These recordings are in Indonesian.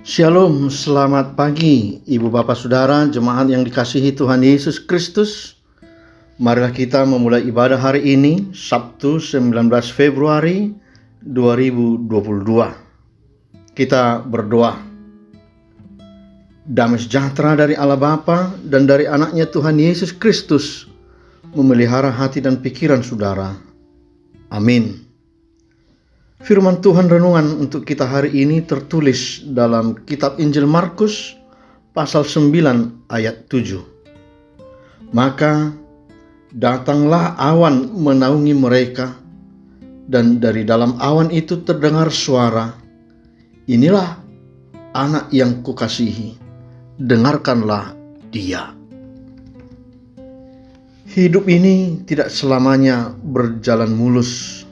Shalom, selamat pagi Ibu Bapak Saudara, jemaat yang dikasihi Tuhan Yesus Kristus. Marilah kita memulai ibadah hari ini, Sabtu 19 Februari 2022. Kita berdoa. Damai sejahtera dari Allah Bapa dan dari anaknya Tuhan Yesus Kristus memelihara hati dan pikiran saudara. Amin. Firman Tuhan renungan untuk kita hari ini tertulis dalam kitab Injil Markus pasal 9 ayat 7. Maka datanglah awan menaungi mereka, dan dari dalam awan itu terdengar suara, "Inilah anak yang kukasihi, dengarkanlah dia." Hidup ini tidak selamanya berjalan mulus.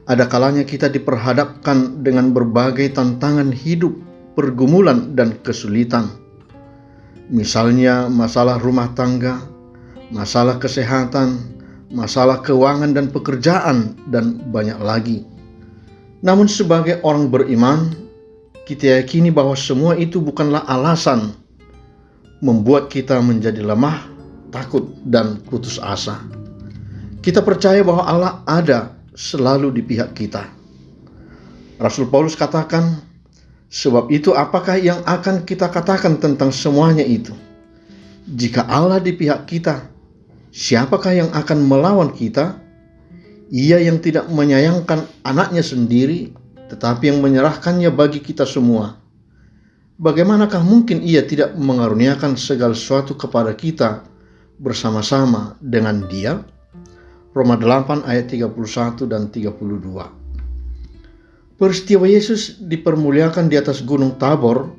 Ada kalanya kita diperhadapkan dengan berbagai tantangan hidup, pergumulan, dan kesulitan. Misalnya masalah rumah tangga, masalah kesehatan, masalah keuangan dan pekerjaan, dan banyak lagi. Namun sebagai orang beriman, kita yakini bahwa semua itu bukanlah alasan membuat kita menjadi lemah, takut, dan putus asa. Kita percaya bahwa Allah ada selalu di pihak kita. Rasul Paulus katakan, "Sebab itu apakah yang akan kita katakan tentang semuanya itu? Jika Allah di pihak kita, siapakah yang akan melawan kita? Ia yang tidak menyayangkan anaknya sendiri, tetapi yang menyerahkannya bagi kita semua. Bagaimanakah mungkin ia tidak mengaruniakan segala sesuatu kepada kita bersama-sama dengan Dia?" Roma 8 ayat 31 dan 32. Peristiwa Yesus dipermuliakan di atas Gunung Tabor,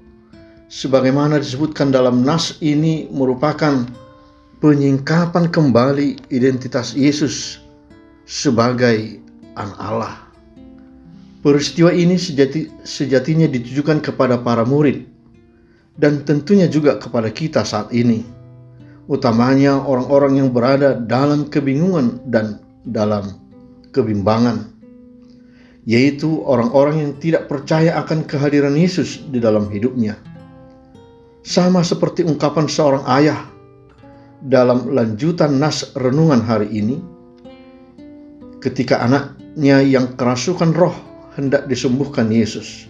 sebagaimana disebutkan dalam nas ini, merupakan penyingkapan kembali identitas Yesus sebagai anak Allah. Peristiwa ini sejatinya ditujukan kepada para murid dan tentunya juga kepada kita saat ini, utamanya orang-orang yang berada dalam kebingungan dan dalam kebimbangan, yaitu orang-orang yang tidak percaya akan kehadiran Yesus di dalam hidupnya. Sama seperti ungkapan seorang ayah dalam lanjutan nas renungan hari ini, ketika anaknya yang kerasukan roh hendak disembuhkan Yesus.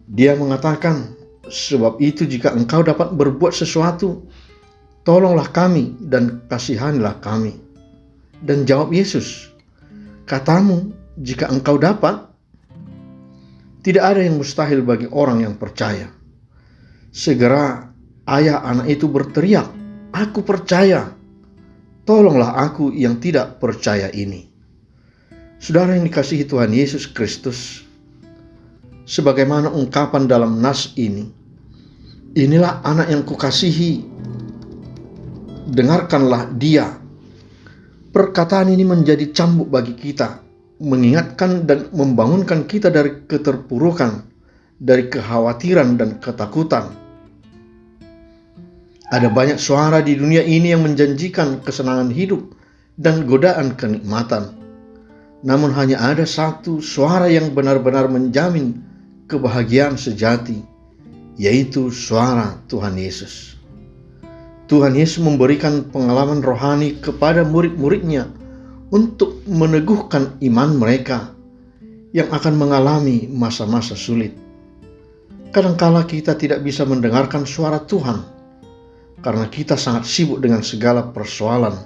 Dia mengatakan, "Sebab itu jika engkau dapat berbuat sesuatu, tolonglah kami dan kasihanilah kami." Dan jawab Yesus, "Katamu, jika engkau dapat." Tidak ada yang mustahil bagi orang yang percaya. Segera ayah anak itu berteriak, "Aku percaya, tolonglah aku yang tidak percaya ini." Saudara yang dikasihi Tuhan Yesus Kristus, sebagaimana ungkapan dalam nas ini, "Inilah anak yang kukasihi, dengarkanlah dia." Perkataan ini menjadi cambuk bagi kita, mengingatkan dan membangunkan kita dari keterpurukan, dari kekhawatiran dan ketakutan. Ada banyak suara di dunia ini yang menjanjikan kesenangan hidup dan godaan kenikmatan. Namun hanya ada satu suara yang benar-benar menjamin kebahagiaan sejati, yaitu suara Tuhan Yesus. Tuhan Yesus memberikan pengalaman rohani kepada murid-muridnya untuk meneguhkan iman mereka yang akan mengalami masa-masa sulit. Kadangkala kita tidak bisa mendengarkan suara Tuhan karena kita sangat sibuk dengan segala persoalan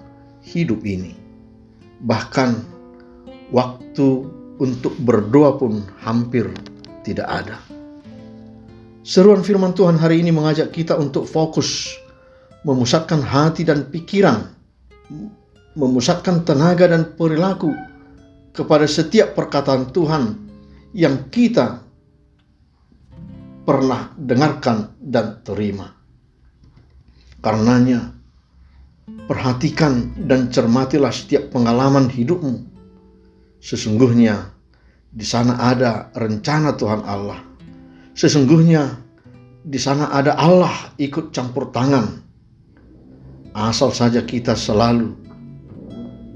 hidup ini. Bahkan waktu untuk berdoa pun hampir tidak ada. Seruan firman Tuhan hari ini mengajak kita untuk fokus, memusatkan hati dan pikiran, memusatkan tenaga dan perilaku kepada setiap perkataan Tuhan yang kita pernah dengarkan dan terima. Karenanya, perhatikan dan cermatilah setiap pengalaman hidupmu. Sesungguhnya di sana ada rencana Tuhan Allah. Sesungguhnya di sana ada Allah ikut campur tangan. Asal saja kita selalu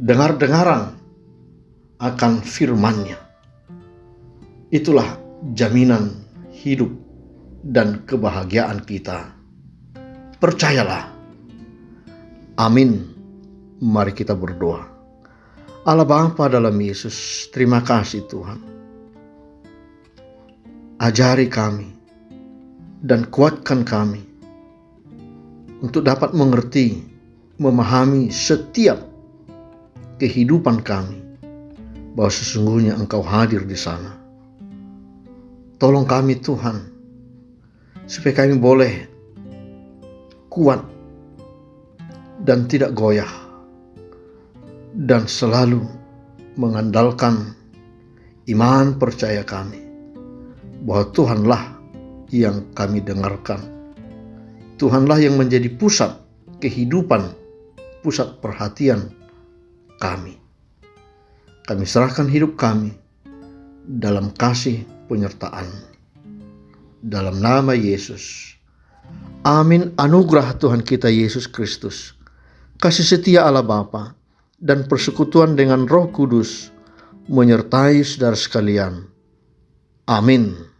dengar-dengaran akan firman-Nya. Itulah jaminan hidup dan kebahagiaan kita. Percayalah. Amin. Mari kita berdoa. Allah Bapa dalam Yesus, terima kasih Tuhan. Ajari kami dan kuatkan kami untuk dapat mengerti, memahami setiap kehidupan kami, bahwa sesungguhnya Engkau hadir di sana. Tolong kami Tuhan, supaya kami boleh kuat dan tidak goyah, dan selalu mengandalkan iman percaya kami, bahwa Tuhanlah yang kami dengarkan. Tuhanlah yang menjadi pusat kehidupan, pusat perhatian kami. Kami serahkan hidup kami dalam kasih penyertaan. Dalam nama Yesus. Amin. Anugerah Tuhan kita Yesus Kristus, kasih setia Allah Bapa, dan persekutuan dengan Roh Kudus menyertai saudara sekalian. Amin.